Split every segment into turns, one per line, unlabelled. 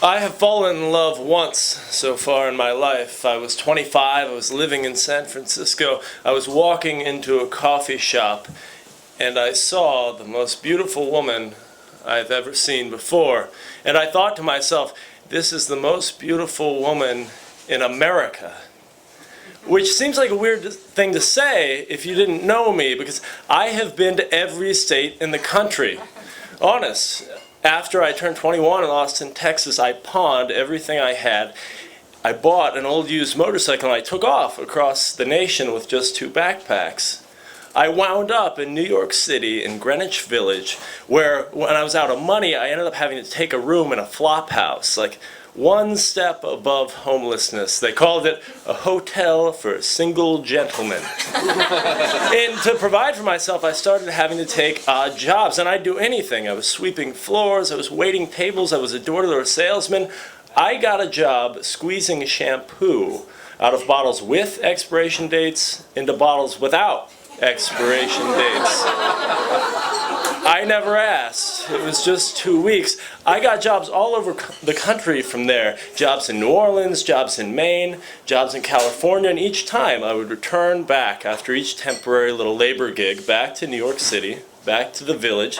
I have fallen in love once so far in my life. I was 25, I was living in San Francisco. I was walking into a coffee shop and I saw the most beautiful woman I've ever seen before. And I thought to myself, this is the most beautiful woman in America. Which seems like a weird thing to say if you didn't know me, because I have been to every state in the country. Honest. After I turned 21 in Austin, Texas, I pawned everything I had. I bought an old used motorcycle and I took off across the nation with just 2 backpacks. I wound up in New York City in Greenwich Village, where when I was out of money, I ended up having to take a room in a flop house, like one step above homelessness. They called it a hotel for single gentlemen. And to provide for myself, I started having to take odd jobs, and I'd do anything. I was sweeping floors, I was waiting tables, I was a door-to-door salesman. I got a job squeezing shampoo out of bottles with expiration dates into bottles without expiration dates. I never asked. It was just 2 weeks. I got jobs all over the country from there. Jobs in New Orleans, jobs in Maine, jobs in California, and each time I would return back after each temporary little labor gig back to New York City, back to the village,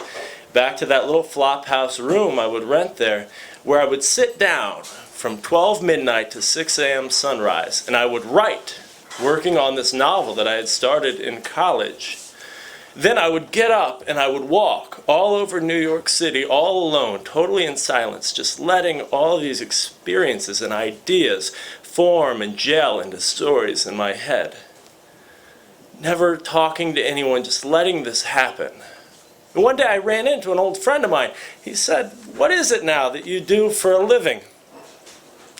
back to that little flop house room I would rent there, where I would sit down from 12 midnight to 6 a.m. sunrise, and I would write, working on this novel that I had started in college. Then I would get up and I would walk all over New York City, all alone, totally in silence, just letting all of these experiences and ideas form and gel into stories in my head. Never talking to anyone, just letting this happen. And one day I ran into an old friend of mine. He said, "What is it now that you do for a living?"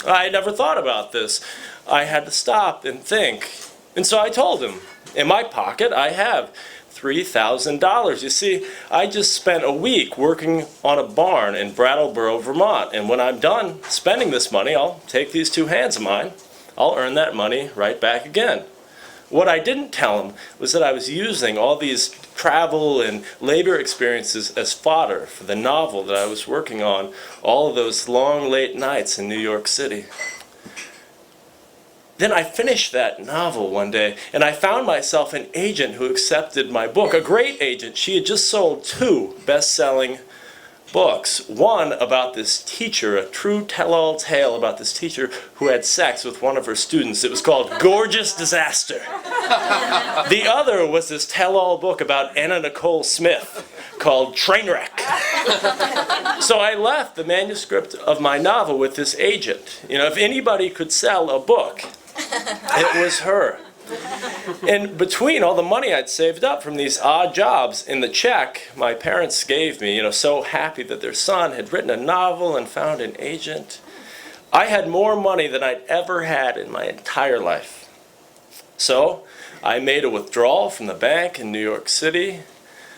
I never thought about this. I had to stop and think. And so I told him, in my pocket I have $3,000. You see, I just spent a week working on a barn in Brattleboro, Vermont, and when I'm done spending this money, I'll take these 2 hands of mine. I'll earn that money right back again. What I didn't tell him was that I was using all these travel and labor experiences as fodder for the novel that I was working on all of those long late nights in New York City. Then I finished that novel one day, and I found myself an agent who accepted my book, a great agent. She had just sold 2 best-selling books. One about this teacher, a true tell-all tale about this teacher who had sex with one of her students. It was called Gorgeous Disaster. The other was this tell-all book about Anna Nicole Smith called Trainwreck. So I left the manuscript of my novel with this agent. You know, if anybody could sell a book, it was her. And between all the money I'd saved up from these odd jobs and the check my parents gave me, so happy that their son had written a novel and found an agent, I had more money than I'd ever had in my entire life. So I made a withdrawal from the bank in New York City.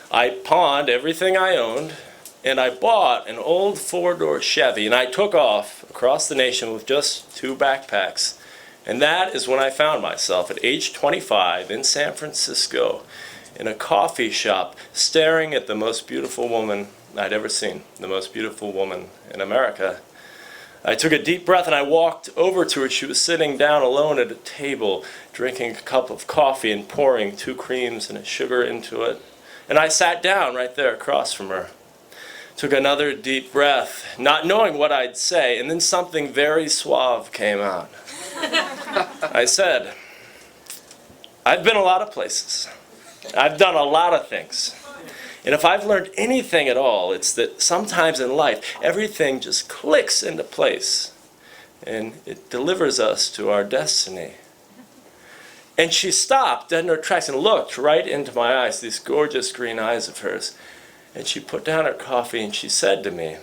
I pawned everything I owned, and I bought an old 4-door Chevy, and I took off across the nation with just 2 backpacks. And that is when I found myself at age 25 in San Francisco in a coffee shop staring at the most beautiful woman I'd ever seen, the most beautiful woman in America. I took a deep breath and I walked over to her. She was sitting down alone at a table, drinking a cup of coffee and pouring 2 creams and a sugar into it. And I sat down right there across from her. Took another deep breath, not knowing what I'd say, and then something very suave came out. I said, "I've been a lot of places. I've done a lot of things. And if I've learned anything at all, it's that sometimes in life, everything just clicks into place, and it delivers us to our destiny." And she stopped dead in her tracks and looked right into my eyes, these gorgeous green eyes of hers. And she put down her coffee and she said to me,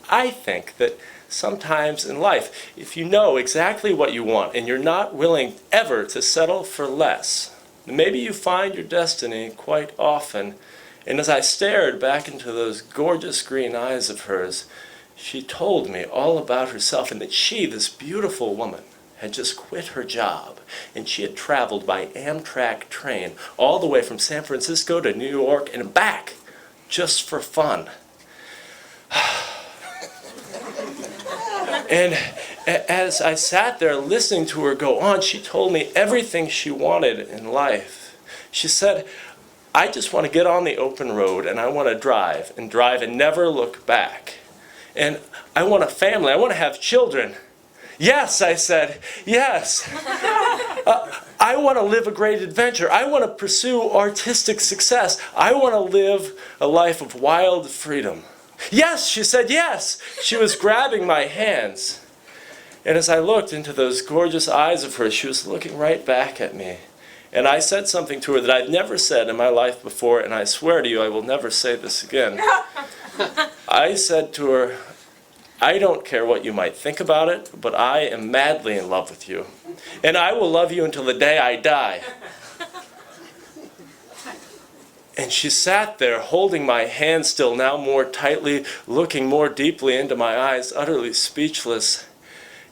"I think that sometimes in life, if you know exactly what you want and you're not willing ever to settle for less, maybe you find your destiny quite often." And as I stared back into those gorgeous green eyes of hers, she told me all about herself, and that she, this beautiful woman, had just quit her job, and she had traveled by Amtrak train all the way from San Francisco to New York and back just for fun. And as I sat there listening to her go on, she told me everything she wanted in life. She said, I just want to get on the open road and I want to drive and never look back. And I want a family. I want to have children. Yes, I said, yes. I want to live a great adventure. I want to pursue artistic success. I want to live a life of wild freedom. Yes, she said, yes. She was grabbing my hands. And as I looked into those gorgeous eyes of hers, she was looking right back at me. And I said something to her that I'd never said in my life before, and I swear to you I will never say this again. I said to her, I don't care what you might think about it, but I am madly in love with you. And I will love you until the day I die. And she sat there holding my hand still, now more tightly, looking more deeply into my eyes, utterly speechless.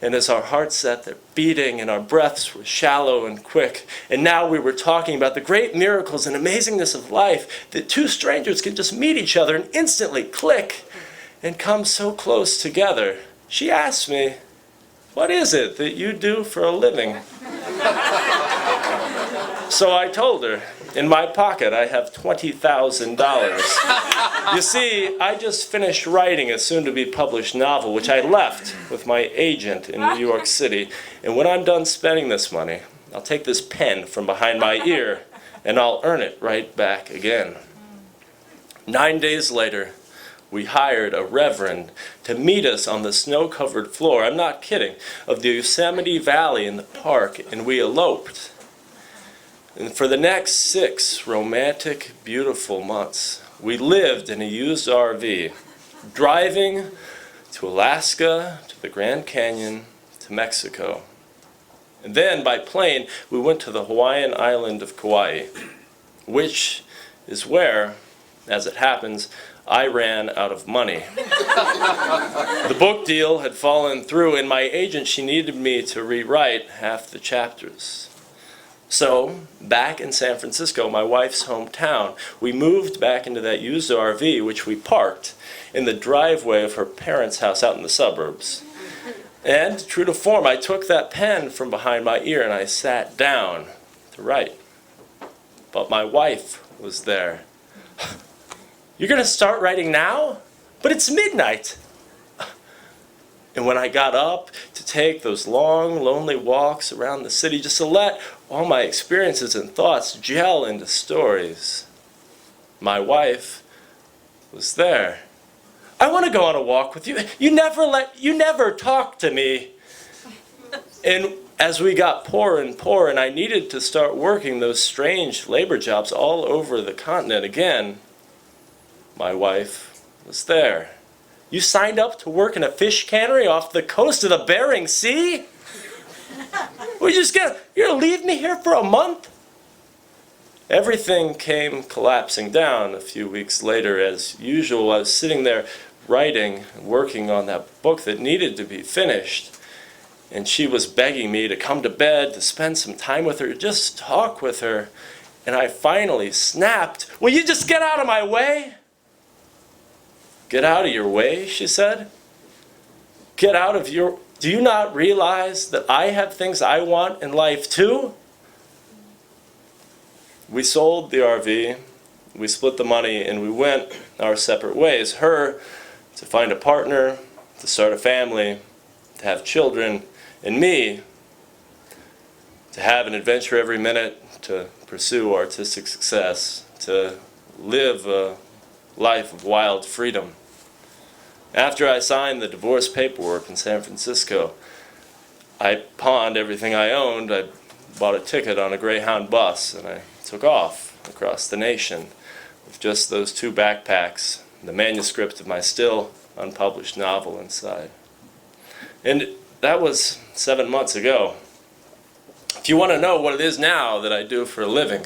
And as our hearts sat there beating and our breaths were shallow and quick, and now we were talking about the great miracles and amazingness of life, that two strangers can just meet each other and instantly click and come so close together, she asked me, what is it that you do for a living? So I told her, in my pocket I have $20,000. You see, I just finished writing a soon-to-be-published novel, which I left with my agent in New York City. And when I'm done spending this money, I'll take this pen from behind my ear and I'll earn it right back again. 9 days later, we hired a reverend to meet us on the snow-covered floor, I'm not kidding, of the Yosemite Valley in the park, and we eloped. And for the next 6 romantic, beautiful months, we lived in a used RV, driving to Alaska, to the Grand Canyon, to Mexico. And then, by plane, we went to the Hawaiian island of Kauai, which is where, as it happens, I ran out of money. The book deal had fallen through, and my agent, she needed me to rewrite half the chapters. So, back in San Francisco, my wife's hometown, we moved back into that used RV, which we parked in the driveway of her parents' house out in the suburbs. And, true to form, I took that pen from behind my ear and I sat down to write. But my wife was there. You're going to start writing now? But it's midnight. And when I got up to take those long, lonely walks around the city just to let all my experiences and thoughts gel into stories, my wife was there. I want to go on a walk with you. You never talk to me. And as we got poorer and poorer, and I needed to start working those strange labor jobs all over the continent again, my wife was there. You signed up to work in a fish cannery off the coast of the Bering Sea? You're gonna leave me here for a month? Everything came collapsing down a few weeks later. As usual, I was sitting there writing, working on that book that needed to be finished. And she was begging me to come to bed, to spend some time with her, just talk with her. And I finally snapped, will you just get out of my way? Get out of your way, she said. Get out of your... Do you not realize that I have things I want in life too? We sold the RV, we split the money, and we went our separate ways. Her to find a partner, to start a family, to have children, and me to have an adventure every minute, to pursue artistic success, to live a life of wild freedom. After I signed the divorce paperwork in San Francisco, I pawned everything I owned. I bought a ticket on a Greyhound bus, and I took off across the nation with just those 2 backpacks, the manuscript of my still unpublished novel inside. And that was 7 months ago. If you want to know what it is now that I do for a living,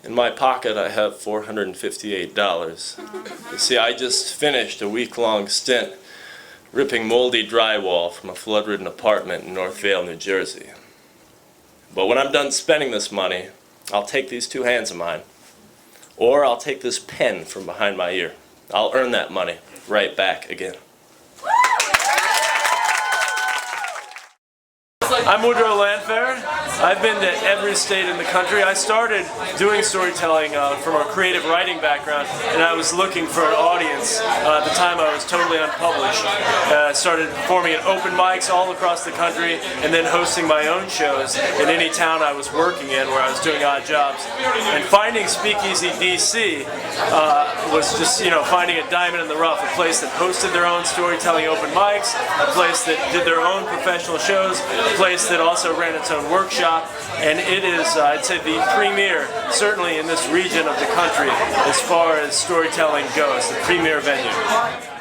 in my pocket I have $458. You see, I just finished a week-long stint ripping moldy drywall from a flood-ridden apartment in North Vale, New Jersey. But when I'm done spending this money, I'll take these 2 hands of mine, or I'll take this pen from behind my ear. I'll earn that money right back again. I'm Woodrow Landfair. I've been to every state in the country. I started doing storytelling from a creative writing background, and I was looking for an audience. At the time I was totally unpublished. I started performing at open mics all across the country, and then hosting my own shows in any town I was working in where I was doing odd jobs. And finding SpeakEasy DC was just, finding a diamond in the rough, a place that hosted their own storytelling open mics, a place that did their own professional shows, a place that also ran its own workshop, and it is, I'd say, the premier, certainly in this region of the country, as far as storytelling goes, the premier venue.